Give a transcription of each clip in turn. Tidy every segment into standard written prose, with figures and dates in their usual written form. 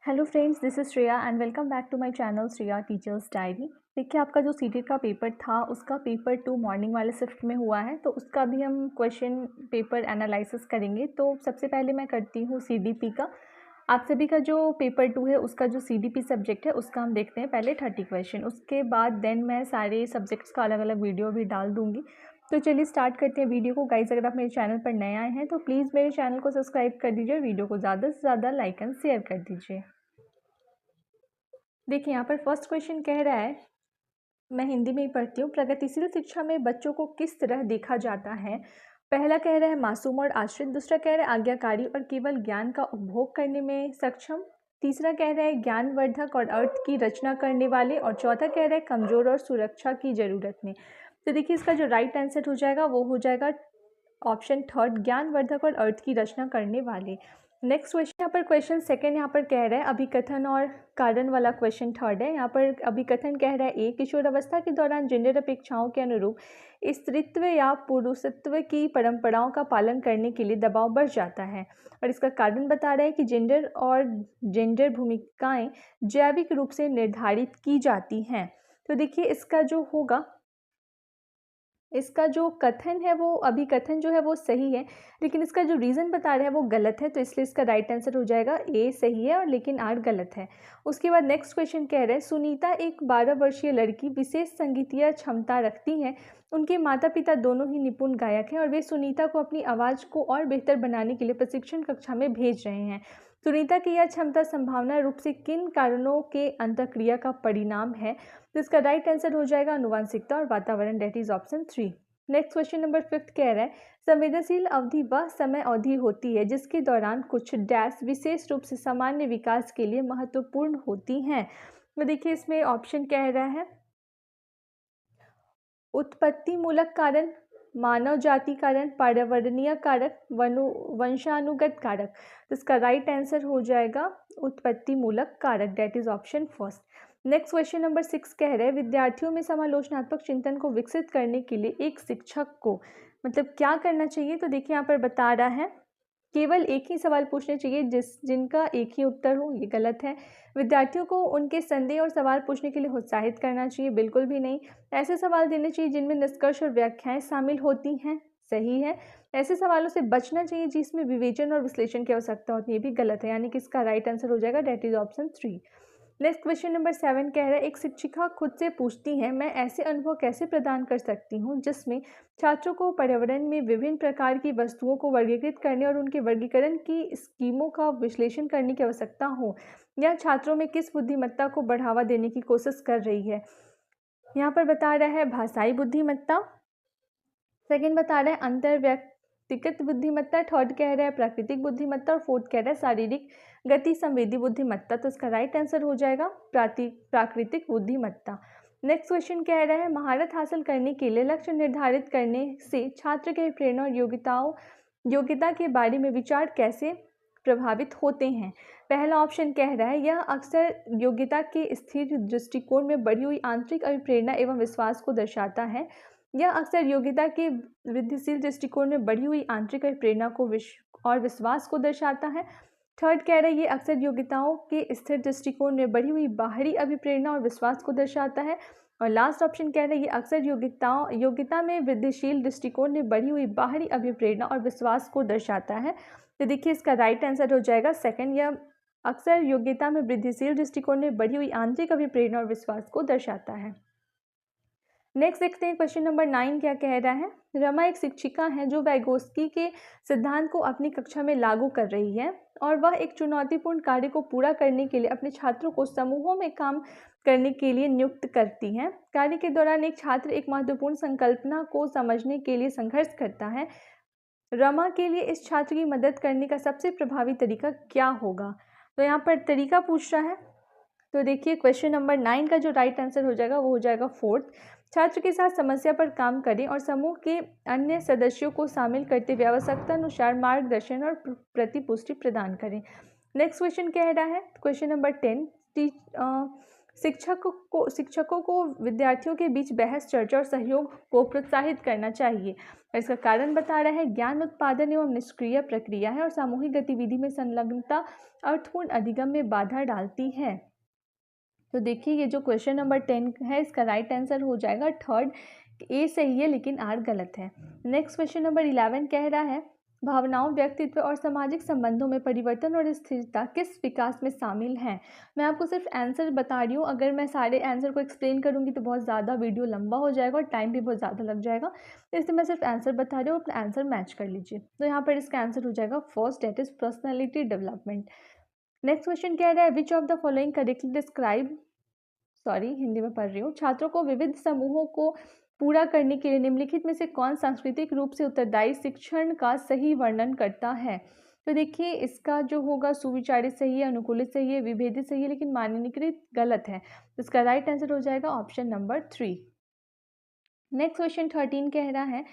Hello friends, this is Shreya and welcome back to my channel Shreya teachers diary. देखिए, आपका जो CTET का paper था उसका पेपर 2 मॉर्निंग वाले शिफ्ट में हुआ है, तो उसका भी हम क्वेश्चन पेपर एनालिसिस करेंगे। तो सबसे पहले मैं करती हूँ सीडीपी का। आप सभी का जो पेपर 2 है उसका जो सीडीपी सब्जेक्ट है उसका हम देखते हैं पहले 30 क्वेश्चन, उसके बाद देन मैं सारे सब्जेक्ट्स का अलग अलग वीडियो भी डाल दूँगी। तो चलिए स्टार्ट करते हैं वीडियो को। गाइस, अगर आप मेरे चैनल पर नए आए हैं तो प्लीज़ मेरे चैनल को सब्सक्राइब कर दीजिए, वीडियो को ज़्यादा से ज़्यादा लाइक एंड शेयर कर दीजिए। देखिए, यहाँ पर फर्स्ट क्वेश्चन कह रहा है, मैं हिंदी में ही पढ़ती हूँ। प्रगतिशील शिक्षा में बच्चों को किस तरह देखा जाता है? पहला कह रहा है मासूम और आश्रित, दूसरा कह रहा है आज्ञाकारी और केवल ज्ञान का उपभोग करने में सक्षम, तीसरा कह रहा है ज्ञानवर्धक और अर्थ की रचना करने वाले, और चौथा कह रहा है कमजोर और सुरक्षा की जरूरत में। तो देखिए, इसका जो राइट आंसर हो जाएगा वो हो जाएगा ऑप्शन थर्ड, ज्ञानवर्धक और अर्थ की रचना करने वाले। नेक्स्ट क्वेश्चन, यहाँ पर क्वेश्चन सेकंड यहाँ पर कह रहा है अभिकथन और कारण वाला क्वेश्चन थर्ड है। यहाँ पर अभिकथन कह रहा है ए, किशोर अवस्था के दौरान जेंडर अपेक्षाओं के अनुरूप स्त्रीत्व या पुरुषत्व की परंपराओं का पालन करने के लिए दबाव बढ़ जाता है, और इसका कारण बता रहा है कि जेंडर और जेंडर भूमिकाएं जैविक रूप से निर्धारित की जाती हैं। तो देखिए, इसका जो कथन है वो अभिकथन जो है वो सही है, लेकिन इसका जो रीज़न बता रहा है वो गलत है, तो इसलिए इसका राइट आंसर हो जाएगा ए सही है और लेकिन आर गलत है। उसके बाद नेक्स्ट क्वेश्चन कह रहे हैं सुनीता एक 12 वर्षीय लड़की विशेष संगीतीय क्षमता रखती है। उनके माता पिता दोनों ही निपुण गायक हैं और वे सुनीता को अपनी आवाज़ को और बेहतर बनाने के लिए प्रशिक्षण कक्षा में भेज रहे हैं। सुनीता की यह क्षमता संभावना रूप से किन कारणों के अंतःक्रिया का परिणाम है? तो इसका राइट आंसर हो जाएगा आनुवांशिकता और वातावरण, that is option 3। Next question number 5 कह रहा है संवेदनशील अवधि वह समय अवधि होती है जिसके दौरान कुछ डैश विशेष रूप से सामान्य विकास के लिए महत्वपूर्ण होती हैं। तो देखिए, इसमें ऑप्शन कह रहा है उत्पत्ति मूलक कारण, मानव जाति कारण, पर्यावरणीय कारक, वंशानुगत कारक। तो इसका राइट आंसर हो जाएगा उत्पत्ति मूलक कारक, that is option first. Next question number 6 कह रहे हैं विद्यार्थियों में समालोचनात्मक चिंतन को विकसित करने के लिए एक शिक्षक को मतलब क्या करना चाहिए? तो देखिए, यहाँ पर बता रहा है केवल एक ही सवाल पूछने चाहिए जिनका एक ही उत्तर हो, ये गलत है। विद्यार्थियों को उनके संदेह और सवाल पूछने के लिए उत्साहित करना चाहिए, बिल्कुल भी नहीं। ऐसे सवाल देने चाहिए जिनमें निष्कर्ष और व्याख्याएं शामिल होती हैं, सही है। ऐसे सवालों से बचना चाहिए जिसमें विवेचन और विश्लेषण की आवश्यकता होती है, ये भी गलत है, यानी कि इसका राइट आंसर हो जाएगा that is option 3। Next question number 7 कह रहा है एक शिक्षिका खुद से पूछती है मैं ऐसे अनुभव कैसे प्रदान कर सकती हूँ जिसमें छात्रों को पर्यावरण में विभिन्न प्रकार की वस्तुओं को वर्गीकृत करने और उनके वर्गीकरण की स्कीमों का विश्लेषण करने की आवश्यकता हो, या छात्रों में किस बुद्धिमत्ता को बढ़ावा देने की कोशिश कर रही है? यहाँ पर बता रहा है भाषाई बुद्धिमत्ता, सेकंड बता रहा है अंतर व्यक्तिगत बुद्धिमत्ता, थर्ड कह रहा है प्राकृतिक बुद्धिमत्ता और फोर्थ कह रहा है शारीरिक गति संवेदी बुद्धिमत्ता। तो इसका राइट आंसर हो जाएगा प्राकृतिक बुद्धिमत्ता। नेक्स्ट क्वेश्चन कह रहा है महारत हासिल करने के लिए लक्ष्य निर्धारित करने से छात्र के प्रेरणा और योग्यता के बारे में विचार कैसे प्रभावित होते हैं? पहला ऑप्शन कह रहा है यह अक्सर योग्यता के स्थिर दृष्टिकोण में बढ़ी हुई आंतरिक अभिप्रेरणा एवं विश्वास को दर्शाता है। यह अक्सर योग्यता के वृद्धिशील दृष्टिकोण में बढ़ी हुई आंतरिक अभिप्रेरणा को और विश्वास को दर्शाता है। थर्ड कह रहा है ये अक्सर योग्यताओं के स्थिर दृष्टिकोण में बढ़ी हुई बाहरी अभिप्रेरणा और विश्वास को दर्शाता है। और लास्ट ऑप्शन कह रहा है ये अक्सर योग्यता में वृद्धिशील दृष्टिकोण में बढ़ी हुई बाहरी अभिप्रेरणा और विश्वास को दर्शाता है। तो देखिए, इसका राइट आंसर हो जाएगा सेकंड, यह अक्सर योग्यता में वृद्धिशील दृष्टिकोण में बढ़ी हुई आंतरिक अभिप्रेरणा और विश्वास को दर्शाता है। नेक्स्ट देखते हैं क्वेश्चन नंबर 9 क्या कह रहा है। रमा एक शिक्षिका है जो वैगोत्स्की के सिद्धांत को अपनी कक्षा में लागू कर रही है और वह एक चुनौतीपूर्ण कार्य को पूरा करने के लिए अपने छात्रों को समूहों में काम करने के लिए नियुक्त करती है। कार्य के दौरान एक छात्र एक महत्वपूर्ण संकल्पना को समझने के लिए संघर्ष करता है। रमा के लिए इस छात्र की मदद करने का सबसे प्रभावी तरीका क्या होगा? तो यहाँ पर तरीका पूछ रहा है। तो देखिए, क्वेश्चन नंबर 9 का जो राइट आंसर हो जाएगा वो हो जाएगा फोर्थ, छात्र के साथ समस्या पर काम करें और समूह के अन्य सदस्यों को शामिल करते हुए आवश्यकता अनुसार मार्गदर्शन और प्रतिपुष्टि प्रदान करें। नेक्स्ट क्वेश्चन कह रहा है क्वेश्चन नंबर 10, शिक्षकों को विद्यार्थियों के बीच बहस, चर्चा और सहयोग को प्रोत्साहित करना चाहिए। और इसका कारण बता रहा है ज्ञान उत्पादन एवं निष्क्रिय प्रक्रिया है और सामूहिक गतिविधि में संलग्नता अर्थपूर्ण अधिगम में बाधा डालती है। तो देखिए ये जो क्वेश्चन नंबर 10 है इसका राइट आंसर हो जाएगा थर्ड, ए सही है लेकिन आर गलत है। नेक्स्ट क्वेश्चन नंबर 11 कह रहा है भावनाओं, व्यक्तित्व और सामाजिक संबंधों में परिवर्तन और स्थिरता किस विकास में शामिल हैं। मैं आपको सिर्फ आंसर बता रही हूँ, अगर मैं सारे आंसर को एक्सप्लेन करूँगी तो बहुत ज़्यादा वीडियो लंबा हो जाएगा और टाइम भी बहुत ज़्यादा लग जाएगा, इसलिए मैं सिर्फ आंसर बता रही हूँ, अपना आंसर मैच कर लीजिए। तो यहाँ पर इसका आंसर हो जाएगा first, that is personality development. Next question कह रहा है which of the following correctly describe, Hindi में पढ़ रही हूँ, छात्रों को विविध समूहों को पूरा करने के लिए निम्नलिखित में से कौन सांस्कृतिक रूप से उत्तरदायी शिक्षण का सही वर्णन करता है। तो देखिए इसका जो होगा सुविचारित सही है, अनुकूलित सही है, विभेदित सही है, लेकिन मानकीकृत गलत है। तो इसका राइट आंसर हो जाएगा ऑप्शन नंबर 3। नेक्स्ट क्वेश्चन 13 कह रहा है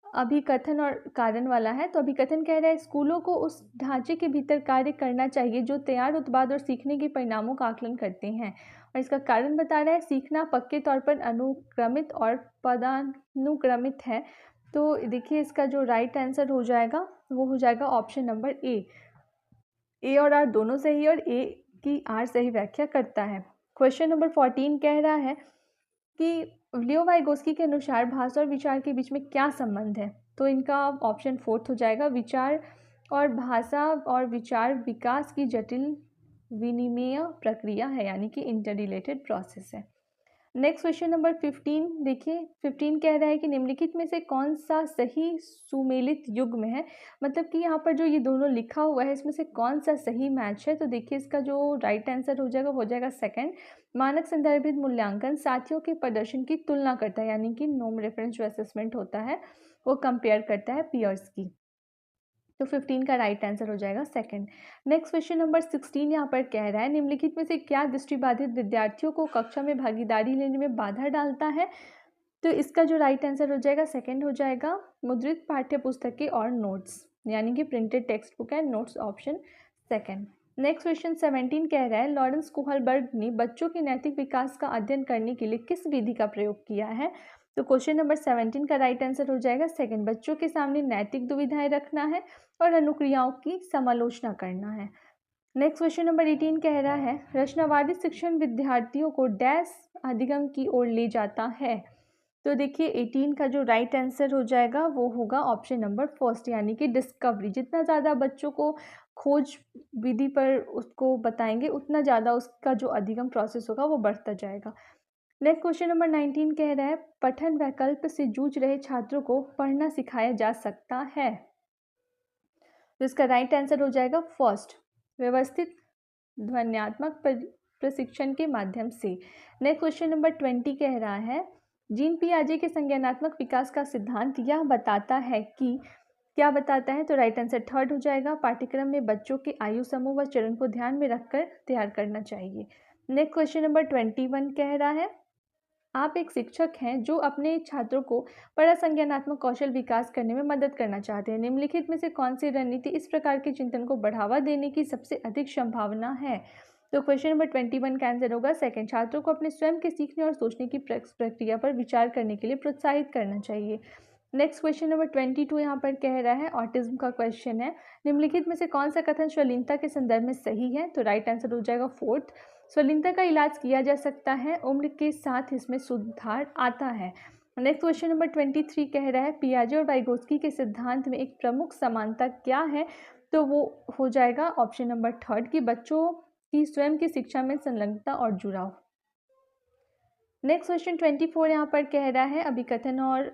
अभिकथन और कारण वाला है। तो अभिकथन कह रहा है स्कूलों को उस ढांचे के भीतर कार्य करना चाहिए जो तैयार उत्पाद और सीखने के परिणामों का आकलन करते हैं। और इसका कारण बता रहा है सीखना पक्के तौर पर अनुक्रमित और पदानुक्रमित है। तो देखिए इसका जो राइट आंसर हो जाएगा वो हो जाएगा ऑप्शन नंबर ए और आर दोनों सही और ए की आर सही व्याख्या करता है। क्वेश्चन नंबर 14 कह रहा है कि लियो वाइगोस्की के अनुसार भाषा और विचार के बीच में क्या संबंध है। तो इनका ऑप्शन 4 हो जाएगा, विचार और भाषा और विचार विकास की जटिल विनिमेय प्रक्रिया है, यानी कि इंटर रिलेटेड प्रोसेस है। नेक्स्ट क्वेश्चन नंबर 15 देखिए 15 कह रहा है कि निम्नलिखित में से कौन सा सही सुमेलित युग्म है, मतलब कि यहाँ पर जो ये दोनों लिखा हुआ है इसमें से कौन सा सही मैच है। तो देखिए इसका जो राइट आंसर हो जाएगा सेकंड, मानक संदर्भित मूल्यांकन साथियों के प्रदर्शन की तुलना करता है, यानी कि नॉर्म रेफरेंस जो असेसमेंट होता है वो कंपेयर करता है पीयर्स की। तो 15 का राइट आंसर हो जाएगा सेकंड। नेक्स्ट क्वेश्चन नंबर 16 यहाँ पर कह रहा है निम्नलिखित में से क्या दृष्टिबाधित विद्यार्थियों को कक्षा में भागीदारी लेने में बाधा डालता है। तो इसका जो राइट आंसर हो जाएगा सेकंड हो जाएगा मुद्रित पाठ्य पुस्तकें और नोट्स, यानी कि printed text book and notes, option second. Next question 17 कह रहा है लॉरेंस कोहलबर्ग ने बच्चों के नैतिक विकास का अध्ययन करने के लिए किस विधि का प्रयोग किया है। तो क्वेश्चन नंबर 17 का राइट आंसर हो जाएगा सेकंड, बच्चों के सामने नैतिक दुविधाएं रखना है और अनुक्रियाओं की समालोचना करना है। नेक्स्ट क्वेश्चन नंबर 18 कह रहा है रचनावादी शिक्षण विद्यार्थियों को डैश अधिगम की ओर ले जाता है। तो देखिए 18 का जो राइट आंसर हो जाएगा वो होगा ऑप्शन नंबर फर्स्ट, यानी कि डिस्कवरी। जितना ज़्यादा बच्चों को खोज विधि पर उसको बताएंगे उतना ज़्यादा उसका जो अधिगम प्रोसेस होगा वो बढ़ता जाएगा। नेक्स्ट क्वेश्चन नंबर 19 कह रहा है पठन वैकल्प से जूझ रहे छात्रों को पढ़ना सिखाया जा सकता है। तो इसका राइट आंसर हो जाएगा फर्स्ट, व्यवस्थित ध्वन्यात्मक प्रशिक्षण के माध्यम से। नेक्स्ट क्वेश्चन नंबर 20 कह रहा है जीन पियाजे के संज्ञानात्मक विकास का सिद्धांत यह बताता है कि, क्या बताता है। तो राइट आंसर थर्ड हो जाएगा, पाठ्यक्रम में बच्चों के आयु समूह व चरण को ध्यान में रखकर तैयार करना चाहिए। नेक्स्ट क्वेश्चन नंबर 21 कह रहा है आप एक शिक्षक हैं जो अपने छात्रों को संज्ञानात्मक कौशल विकास करने में मदद करना चाहते हैं। निम्नलिखित में से कौन सी रणनीति इस प्रकार के चिंतन को बढ़ावा देने की सबसे अधिक संभावना है। तो क्वेश्चन नंबर 21 का आंसर होगा सेकंड, छात्रों को अपने स्वयं के सीखने और सोचने की प्रक्रिया पर विचार करने के लिए प्रोत्साहित करना चाहिए। नेक्स्ट क्वेश्चन नंबर 22 यहाँ पर कह रहा है ऑटिज्म का क्वेश्चन है, निम्नलिखित में से कौन सा कथन शालीनता के संदर्भ में सही है। तो राइट आंसर हो जाएगा फोर्थ, शालीनता का इलाज किया जा सकता है, उम्र के साथ इसमें सुधार आता है। नेक्स्ट क्वेश्चन नंबर 23 कह रहा है पियाजे और वाइगोस्की के सिद्धांत में एक प्रमुख समानता क्या है। तो वो हो जाएगा ऑप्शन नंबर थर्ड की बच्चों की स्वयं की शिक्षा में संलग्नता और जुड़ाव। नेक्स्ट क्वेश्चन 24 यहाँ पर कह रहा है अभिकथन और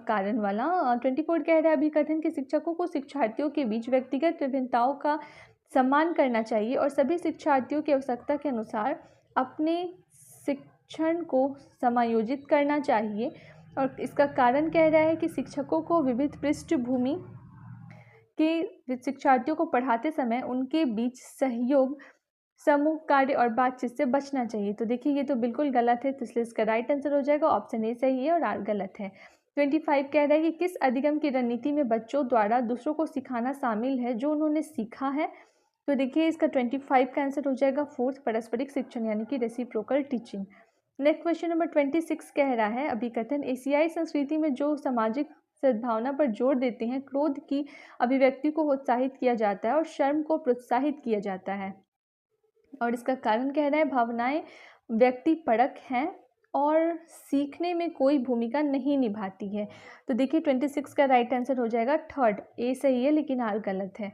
कारण वाला। 24 कह रहा है अभिकथन के शिक्षकों को शिक्षार्थियों के बीच व्यक्तिगत विभिन्नताओं का सम्मान करना चाहिए और सभी शिक्षार्थियों की आवश्यकता के अनुसार अपने शिक्षण को समायोजित करना चाहिए। और इसका कारण कह रहा है कि शिक्षकों को विविध पृष्ठभूमि के शिक्षार्थियों को पढ़ाते समय उनके बीच सहयोग, समूह कार्य और बातचीत से बचना चाहिए। तो देखिए ये तो बिल्कुल गलत है, तो इसलिए इसका राइट आंसर हो जाएगा ऑप्शन ए सही है और आर गलत है। 25 कह रहा है कि किस अधिगम की रणनीति में बच्चों द्वारा दूसरों को सिखाना शामिल है जो उन्होंने सीखा है। तो देखिए इसका 25 का आंसर हो जाएगा फोर्थ, पारस्परिक शिक्षण यानी कि reciprocal teaching. Next question number 26 कह रहा है अभिकथन एशियाई संस्कृति में जो सामाजिक सद्भावना पर जोर देते हैं, क्रोध की अभिव्यक्ति को उत्साहित किया जाता है और शर्म को प्रोत्साहित किया जाता है। और इसका कारण कह रहा है भावनाएं व्यक्ति परक हैं और सीखने में कोई भूमिका नहीं निभाती है। तो देखिए 26 का राइट आंसर हो जाएगा थर्ड, ए सही है लेकिन आर गलत है।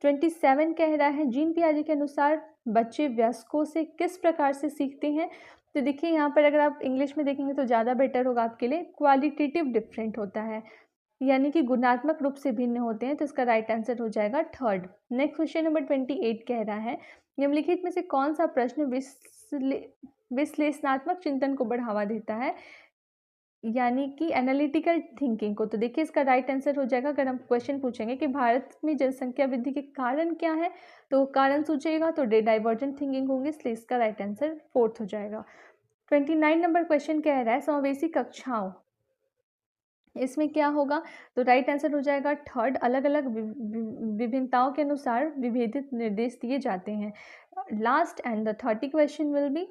27 कह रहा है जीन पियाजे के अनुसार बच्चे वयस्कों से किस प्रकार से सीखते हैं। तो देखिए यहाँ पर अगर आप इंग्लिश में देखेंगे तो ज़्यादा बेटर होगा आपके लिए, क्वालिटेटिव डिफरेंट होता है यानी कि गुणात्मक रूप से भिन्न होते हैं। तो इसका राइट आंसर हो जाएगा थर्ड। नेक्स्ट क्वेश्चन नंबर 28 कह रहा है निम्नलिखित में से कौन सा प्रश्न विश्लेषणात्मक चिंतन को बढ़ावा देता है यानी कि एनालिटिकल थिंकिंग को। तो देखिए इसका राइट आंसर हो जाएगा, अगर हम क्वेश्चन पूछेंगे कि भारत में जनसंख्या वृद्धि के कारण क्या है तो कारण सोचेगा तो डाइवर्जेंट थिंकिंग होंगे, इसलिए इसका राइट आंसर फोर्थ हो जाएगा। 29 नंबर क्वेश्चन कह रहा है समावेशी कक्षाओं, इसमें क्या होगा। तो राइट आंसर हो जाएगा थर्ड, अलग अलग विभिन्नताओं के अनुसार विभेदित निर्देश दिए जाते हैं। Last and the 30 question will be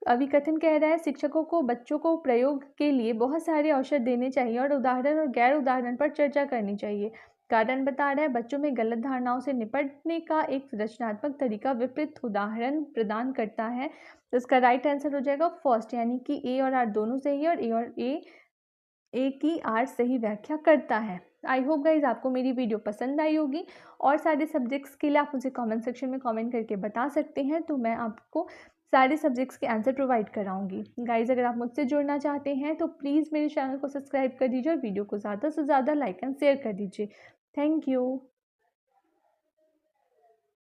अभिकथन कह रहा है शिक्षकों को बच्चों को प्रयोग के लिए बहुत सारे अवसर देने चाहिए और उदाहरण और गैर उदाहरण पर चर्चा करनी चाहिए। कारण बता रहा है बच्चों में गलत धारणाओं से निपटने का एक रचनात्मक तरीका विपरीत उदाहरण प्रदान करता है। तो इसका राइट आंसर हो जाएगा फर्स्ट, यानी कि ए और आर दोनों सही है और ए की आर सही व्याख्या करता है। आई होप गाइज आपको मेरी वीडियो पसंद आई होगी और सारे सब्जेक्ट्स के लिए आप मुझे कमेंट सेक्शन में कमेंट करके बता सकते हैं, तो मैं आपको सारे सब्जेक्ट्स के आंसर प्रोवाइड कराऊंगी। गाइज अगर आप मुझसे जुड़ना चाहते हैं तो प्लीज़ मेरे चैनल को सब्सक्राइब कर दीजिए और वीडियो को ज़्यादा से ज़्यादा लाइक एंड शेयर कर दीजिए। Thank you.